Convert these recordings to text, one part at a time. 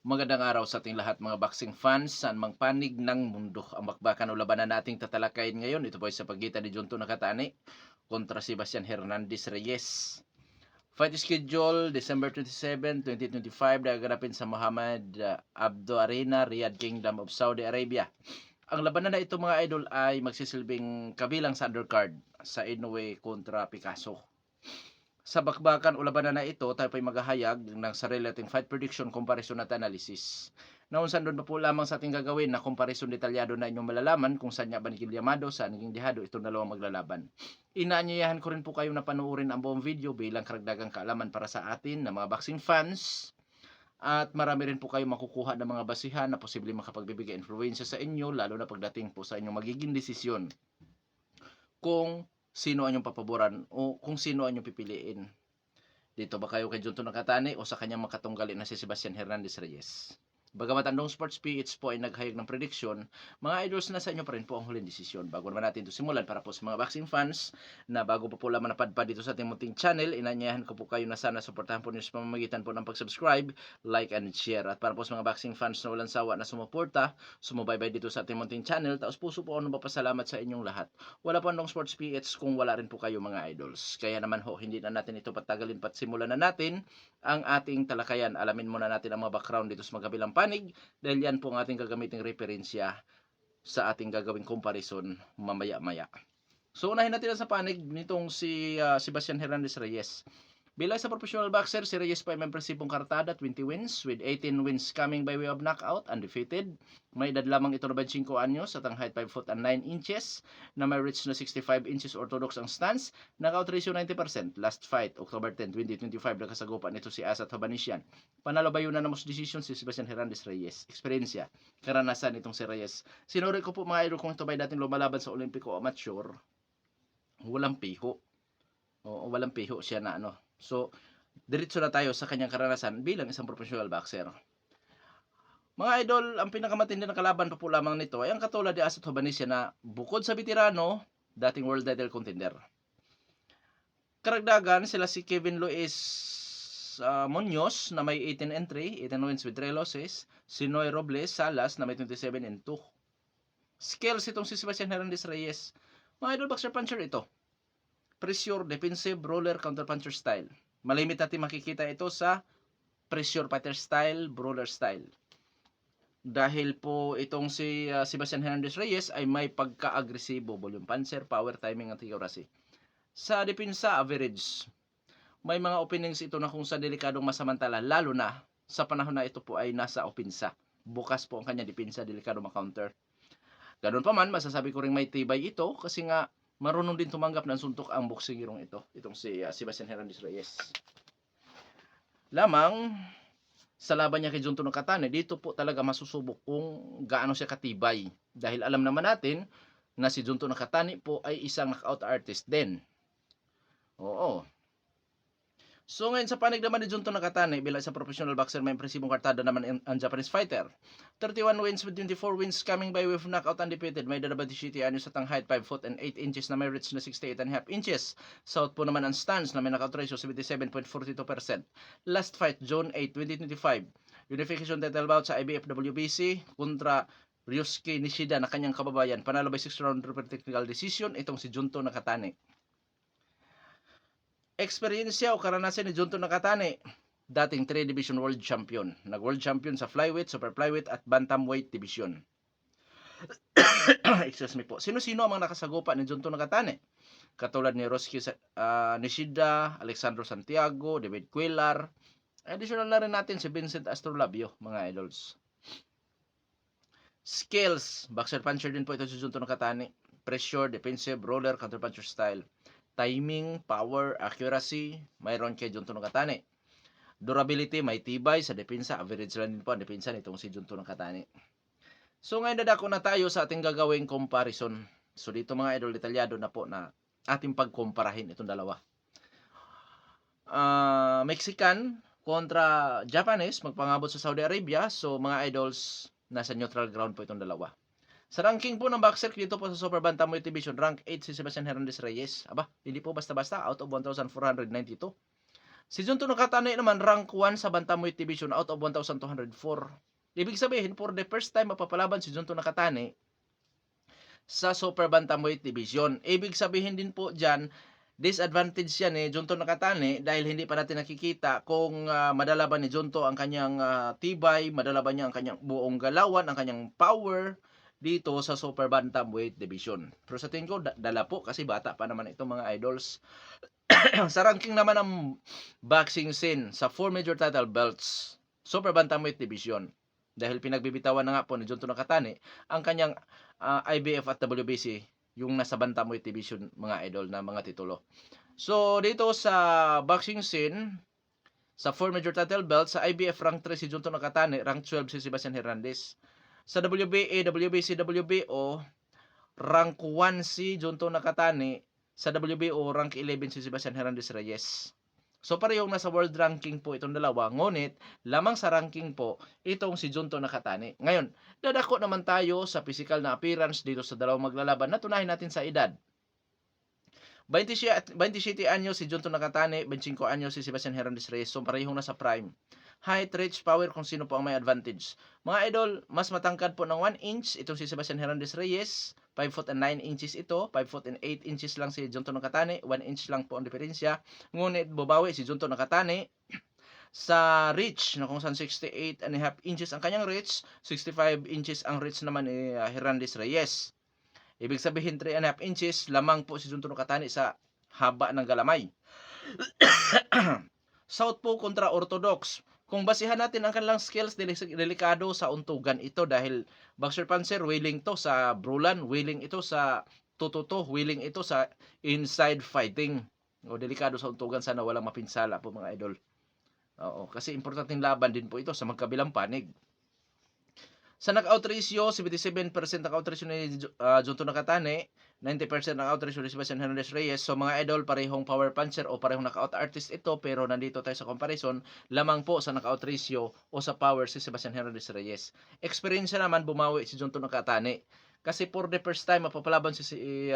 Magandang araw sa ating lahat mga boxing fans saan mang panig ng mundo. Ang bakbakan o labanan nating tatalakayin ngayon, ito po ay sa pagitan ni Junto Nakatani kontra si Sebastian Hernandez Reyes. Fight schedule December 27, 2025 gaganapin sa Muhammad Abdo Arena, Riyadh Kingdom of Saudi Arabia. Ang labanan na ito mga idol ay magsisilbing kabilang sa undercard sa Inoue kontra Picasso. Sa bakbakan o labanan na ito, tayo po'y maghahayag ng sarili ating fight prediction, comparison at analysis. Naunsan doon pa po lamang sa ating gagawin na comparison detalyado na inyong malalaman kung saan niya ba nikilyamado, saan naging dihado itong dalawang maglalaban. Inaanyayahan ko rin po kayo na panoorin ang buong video bilang karagdagang kaalaman para sa atin na mga boxing fans. At marami rin po kayo makukuha ng mga basihan na posibleng makapagbibigay influensya sa inyo, lalo na pagdating po sa inyong magiging desisyon kung sino ang inyong papaboran o kung sino ang inyong pipiliin. Dito ba kayo kay Junto Nakatani o sa kanyang makatunggali na si Sebastian Hernandez Reyes? Bagamat ang Sports PH po ay naghayag ng prediksyon, mga idols na sa inyo pa rin po ang huling desisyon. Bago naman natin ito simulan, para po sa mga boxing fans na bago pa po lamang napadpad dito sa ating munting channel, inanyayahan ko po kayo na sana suportahan po niyo sa pamamagitan po ng pag-subscribe, like, and share. At para po sa mga boxing fans na walang sawa na sumuporta, sumubaybay dito sa ating munting channel, taos puso po ako nagpapasalamat sa inyong lahat. Wala po ang Sports PH kung wala rin po kayo mga idols. Kaya naman ho, hindi na natin ito patagalin pat simulan na natin ang ating talakayan. Alamin muna natin ang mga background dito sa magkabilang panig dahil yan po ang ating gagamiting referensya sa ating gagawing comparison mamaya-maya. So unahin natin sa panig nitong si Sebastian Hernandez Reyes. Bilang sa professional boxer, si Reyes pa ay may presipong kartada, 20 wins, with 18 wins coming by way of knockout, undefeated. May edad lamang ito na 25 anyos at ang height 5 foot and 9 inches, na may reach na 65 inches orthodox ang stance, knockout ratio 90%. Last fight, October 10, 2025, nakasagupan nito si Asat Habanesian. Panalo bayo na most decision si Sebastian Hernandez Reyes. Eksperyensya, karanasan itong si Reyes. Sinuri ko po mga idol kung ito ba'y dating lumalaban sa Olimpiko o amateur, walang piho. O walang piho siya na ano. So, diretso na tayo sa kanyang karanasan bilang isang professional boxer. Mga idol, ang pinakamatindi na kalaban pa po lamang nito ay ang katulad ni Asat Habanesian na bukod sa veterano, dating world title contender. Karagdagan sila si Kevin Luis Munoz na may 18 entry, 18 wins with 3 losses, si Noy Robles Salas na may 27 and 2. Skills itong si Sebastian Hernandez Reyes. Mga idol, boxer puncher ito. Pressure, defensive, brawler, counter puncher style. Malimit natin makikita ito sa pressure fighter style, brawler style. Dahil po itong si Sebastian Hernandez Reyes ay may pagka-agresibo, volume puncher, power, timing at accuracy. Sa depensa, average. May mga openings ito na kung sa delikadong masamantala, lalo na sa panahon na ito po ay nasa opensa. Bukas po ang kanya depensa, delikado ma-counter. Ganun pa man, masasabi ko rin may tibay ito kasi nga marunong din tumanggap ng suntok ang boksingirong ito, itong si Sebastian Hernandez Reyes. Lamang, sa laban niya kay Junto Nakatani, dito po talaga masusubok kung gaano siya katibay. Dahil alam naman natin na si Junto Nakatani po ay isang knockout artist din. Oo. So ngayon sa panig naman ni Junto Nakatani bilang isang professional boxer, may impresibong kartada naman ang Japanese fighter. 31 wins with 24 wins coming by way of knockout, undefeated. May dadabati siya anyos at ang height 5 foot and 8 inches na may reach na 68 and a half inches. South po naman ang stance na may knockout ratio 77.42%. Last fight June 8, 2025. Unification title bout sa IBF WBC kontra Ryusuke Nishida na kanyang kababayan. Panalo by 6 round per technical decision itong si Junto Nakatani. Eksperyensya o karanasan ni Junto Nakatani, dating 3 division world champion. Nag-world champion sa flyweight, super flyweight at bantamweight division. Excuse me po. Sino-sino ang mga nakasagupa ni Junto Nakatani? Katulad ni Ryusuke Nishida, Alexandro Santiago, David Cuellar. Additional na rin natin si Vincent Astrolabio, mga idols. Skills, boxer puncher din po ito si Junto Nakatani. Pressure, defensive, roller, counter puncher style. Timing, power, accuracy, mayroon kay Junto Nakatani. Durability, may tibay sa depensa, average lang din po ang depensa nitong si Junto Nakatani. So ngayon dadako na tayo sa ating gagawing comparison. So dito mga idol, detalyado na po na ating pagkumparahin itong dalawa. Mexican kontra Japanese, magpangabot sa Saudi Arabia. So mga idols, nasa neutral ground po itong dalawa. Sa ranking po ng boxer dito po sa Super Bantamweight Division, rank 8 si Sebastian Hernandez Reyes. Aba, hindi po basta-basta, out of 1,492. Si Junto Nakatani naman rank 1 sa Bantamweight Division out of 1,204. Ibig sabihin, for the first time mapapalaban si Junto Nakatani sa Super Bantamweight Division. Ibig sabihin din po dyan, disadvantage yan ni Junto Nakatani dahil hindi pa natin nakikita kung madala ba ni Junto ang kanyang tibay, madala ba niya ang kanyang buong galawan, ang kanyang power dito sa Super Bantamweight Division. Pero sa tingin ko, dala po kasi bata pa naman itong mga idols. Sa ranking naman ng boxing scene sa 4 major title belts, Super Bantamweight Division, dahil pinagbibitawan na nga po ni Junto Nakatani ang kanyang IBF at WBC, yung nasa Bantamweight Division, mga idol, na mga titulo. So, dito sa boxing scene, sa 4 major title belts, sa IBF rank 3 si Junto Nakatani, rank 12 si Sebastian Hernandez. Sa WBA, WBC, WBO, rank 1 si Junto Nakatani. Sa WBO, rank 11 si Sebastian Hernandez Reyes. So parehong nasa world ranking po itong dalawa, ngunit lamang sa ranking po itong si Junto Nakatani. Ngayon, dadako naman tayo sa physical na appearance dito sa dalawang maglalaban. Natunahin natin sa edad. 27 anyos si Junto Nakatani, 25 anyos si Sebastian Hernandez Reyes. So parehong nasa prime. Height, reach, power, kung sino po ang may advantage. Mga idol, mas matangkad po ng 1 inch itong si Sebastian Hernandez Reyes. 5 foot and 9 inches ito. 5 foot and 8 inches lang si Junto Nakatani. 1 inch lang po ang diferensya. Ngunit bubawi si Junto Nakatani sa reach na kung saan 68 and a half inches ang kanyang reach. 65 inches ang reach naman ni Hernandez Reyes. Ibig sabihin 3 and a half inches lamang po si Junto Nakatani sa haba ng galamay. Southpaw kontra Orthodox. Kung basihan natin ang kanilang skills, delikado sa untugan ito dahil boxer puncher, willing to sa brulan, willing ito sa tututo, willing ito sa inside fighting. O, delikado sa untugan, sana walang mapinsala po mga idol. Oo, kasi importanteng laban din po ito sa magkabilang panig. Sa knockout ratio, 77% knockout ratio ni Junto Nakatani, 90% knockout ratio ni Sebastian Hernandez Reyes. So mga idol, parehong power puncher o parehong knockout artist ito, pero nandito tayo sa comparison, lamang po sa knockout ratio o sa power si Sebastian Hernandez Reyes. Experience naman, bumawi si Junto Nakatani. Kasi for the first time, mapapalaban si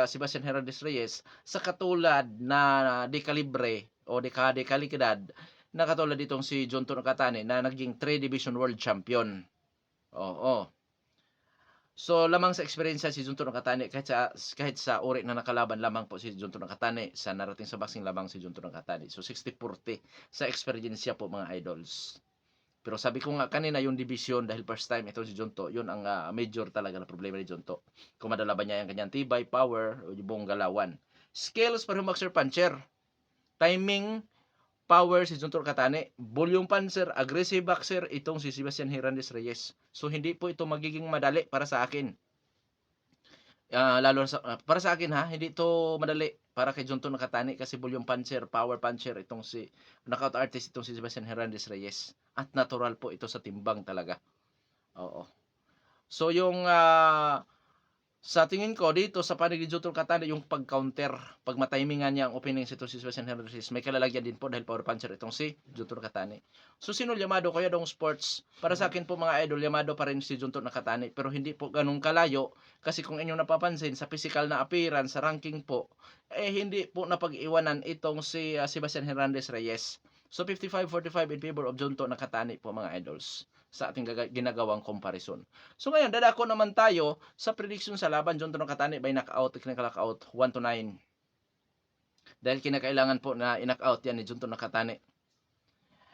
Sebastian Hernandez Reyes sa katulad na dekalibre o dekalikidad na katulad ditong si Junto Nakatani na naging 3 Division World Champion. Oo. So lamang sa experience si Junto Nakatani, kahit sa uri na nakalaban lamang po si Junto Nakatani sa narating sa boxing lamang si Junto Nakatani. So 60-40 sa experience po mga idols. Pero sabi ko nga kanina yung division dahil first time ito si Junto, yun ang major talaga na problema ni Junto. Kung madala ba niya yung kanyang tibay, power o yung buong galawan. Skills para boxer puncher. Timing, power si Junto Nakatani, volume puncher, aggressive boxer itong si Sebastian Hernandez Reyes. So hindi po ito magiging madali para sa akin. Lalo sa para sa akin hindi ito madali para kay Junto Nakatani kasi volume puncher, power puncher itong si knockout artist itong si Sebastian Hernandez Reyes. At natural po ito sa timbang talaga. Oo. So yung sa tingin ko dito sa panig ni Junto Nakatani yung pag-counter, pag matimingan niya ang opening si Sebastian Hernandez, may kalalagyan din po dahil power puncher itong si Junto Nakatani. So sino Yamado kaya dong sports? Para sa akin po mga idol, Yamado pa rin si Junto Nakatani pero hindi po ganun kalayo kasi kung inyong napapansin sa physical na appearance, sa ranking po, hindi po napag-iwanan itong si Sebastian Hernandez Reyes. So 55-45 in favor of Junto Nakatani po mga idols sa ating ginagawang comparison. So ngayon, dadako naman tayo sa prediction sa laban. Junto Nakatani by knockout, knockout 1-9. Dahil kinakailangan po na i-knockout yan ni Junto Nakatani.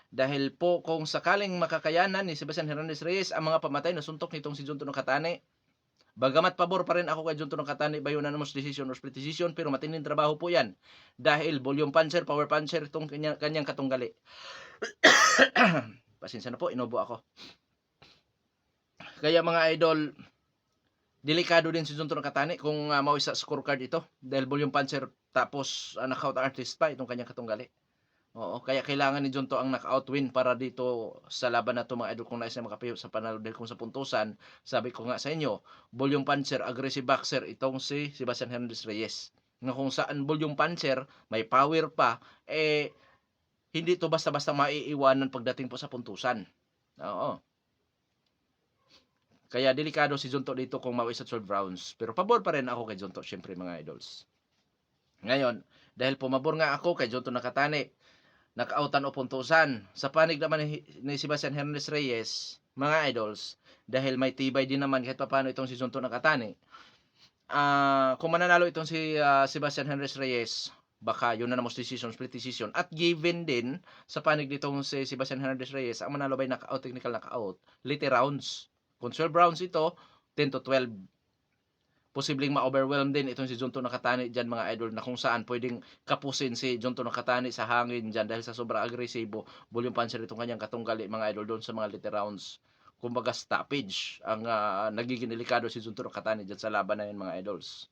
Dahil po kung sakaling makakayanan ni Sebastian Hernandez Reyes ang mga pamatay na suntok nitong si Junto Nakatani, bagamat pabor pa rin ako kay Junto Nakatani by unanimous decision or split decision, pero matinding trabaho po yan. Dahil volume puncher, power puncher itong kanyang katunggali. Pasensya na po, inubo ako. Kaya mga idol, delikado din si Junto Nakatani kung mauwi sa scorecard ito. Dahil volume puncher tapos knockout artist pa itong kanyang katunggali. Oo, kaya kailangan ni Junto ang knockout win para dito sa laban na ito mga idol kung nais na makapayo sa panalo. Dahil kung sa puntusan, sabi ko nga sa inyo, volume puncher, aggressive boxer itong si Sebastian Hernandez Reyes. Nga kung saan volume puncher, may power pa, hindi to basta-basta maiiwanan pagdating po sa puntusan. Oo. Kaya delikado si Junto dito kung mauwi sa 12 rounds. Pero pabor pa rin ako kay Junto, syempre mga idols. Ngayon, dahil pumabor nga ako kay Junto Nakatani, nakautan o puntusan. Sa panig naman ni Sebastian Hernandez Reyes, mga idols, dahil may tibay din naman kahit papaano itong si Junto Nakatani. Kung mananalo itong si Sebastian Hernandez Reyes, baka yun na most decision, split decision. At given din sa panig nitong si Sebastian Hernandez Reyes, ang manalo by knockout, technical knockout, late rounds. Kung 12 rounds ito, 10 to 12. Posibleng ma-overwhelm din itong si Junto Nakatani dyan mga idol, na kung saan pwedeng kapusin si Junto Nakatani sa hangin dyan dahil sa sobrang agresibo, volume puncher itong kanyang katunggali mga idol doon sa mga late rounds. Kumbaga stoppage ang nagiging delikado si Junto Nakatani dyan sa laban na yun mga idols.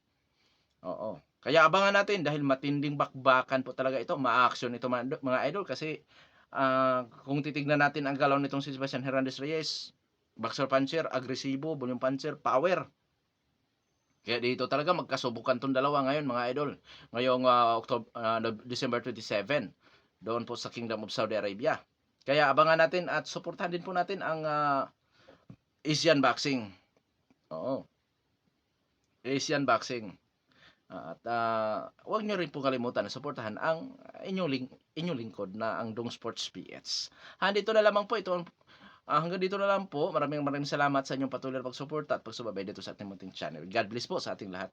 Oo. Kaya abangan natin dahil matinding bakbakan po talaga ito, ma-action ito mga idol kasi kung titignan natin ang galaw nitong si Sebastian Hernandez Reyes, boxer puncher, agresibo, volume puncher, power. Kaya dito talaga magkasubukan tong dalawa ngayon mga idol. Ngayong December 27 doon po sa Kingdom of Saudi Arabia. Kaya abangan natin at suportahan din po natin ang Asian Boxing. Oo. Asian Boxing. At huwag nyo rin po kalimutan na suportahan ang inyong lingkod na ang Dong Sports PH. Dito na lamang po ito. Hanggang dito na lang po. Maraming salamat sa inyong patuloy na pagsuporta at pagsubaybay dito sa ating munting channel. God bless po sa ating lahat.